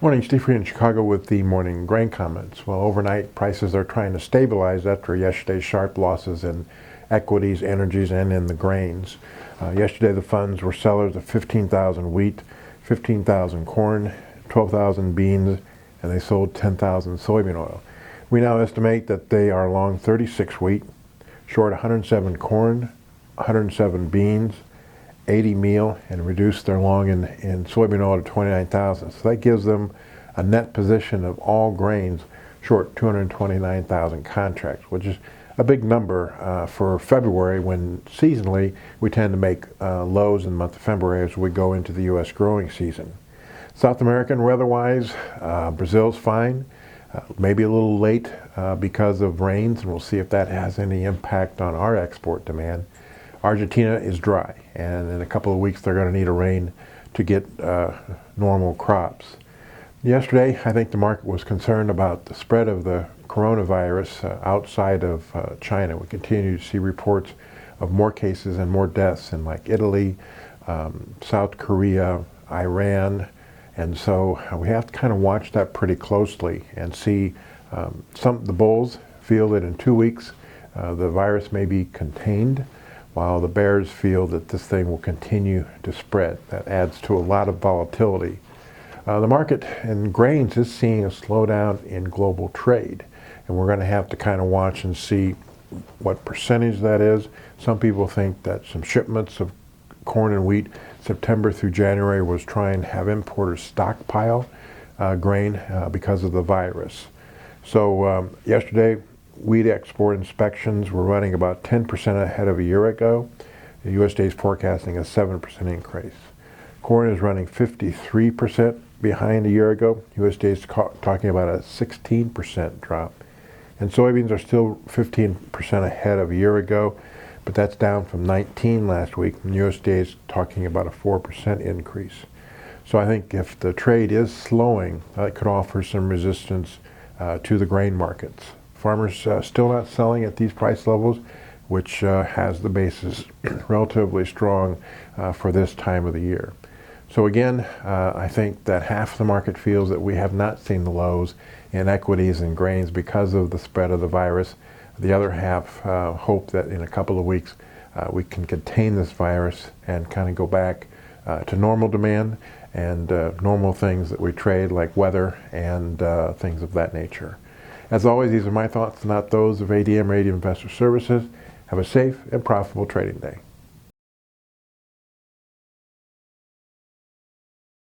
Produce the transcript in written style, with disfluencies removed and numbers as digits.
Morning, Steve here in Chicago with the morning grain comments. Well, overnight prices are trying to stabilize after yesterday's sharp losses in equities, energies, and in the grains. Yesterday the funds were sellers of 15,000 wheat, 15,000 corn, 12,000 beans, and they sold 10,000 soybean oil. We now estimate that they are long 36 wheat, short 107 corn, 107 beans, 80 meal, and reduced their long in soybean oil to 29,000. So that gives them a net position of all grains short 229,000 contracts, which is a big number for February, when seasonally we tend to make lows in the month of February as we go into the U.S. growing season. South American weather-wise, Brazil's fine, maybe a little late because of rains, and we'll see if that has any impact on our export demand. Argentina is dry, and in a couple of weeks they're going to need a rain to get normal crops. Yesterday, I think the market was concerned about the spread of the coronavirus outside of China. We continue to see reports of more cases and more deaths in like Italy, South Korea, Iran, and so we have to kind of watch that pretty closely and see. The bulls feel that in 2 weeks the virus may be contained, while the bears feel that this thing will continue to spread. That adds to a lot of volatility. The market in grains is seeing a slowdown in global trade, and we're going to have to kind of watch and see what percentage that is. Some people think that some shipments of corn and wheat September through January was trying to have importers stockpile grain because of the virus. So yesterday, wheat export inspections were running about 10% ahead of a year ago. The USDA is forecasting a 7% increase. Corn is running 53% behind a year ago. USDA is talking about a 16% drop. And soybeans are still 15% ahead of a year ago, but that's down from 19 last week. And USDA is talking about a 4% increase. So I think if the trade is slowing, that could offer some resistance to the grain markets. Farmers still not selling at these price levels, which has the basis relatively strong for this time of the year. So again, I think that half the market feels that we have not seen the lows in equities and grains because of the spread of the virus. The other half hope that in a couple of weeks we can contain this virus and kind of go back to normal demand and normal things that we trade, like weather and things of that nature. As always, these are my thoughts, not those of ADM Investor Services. Have a safe and profitable trading day.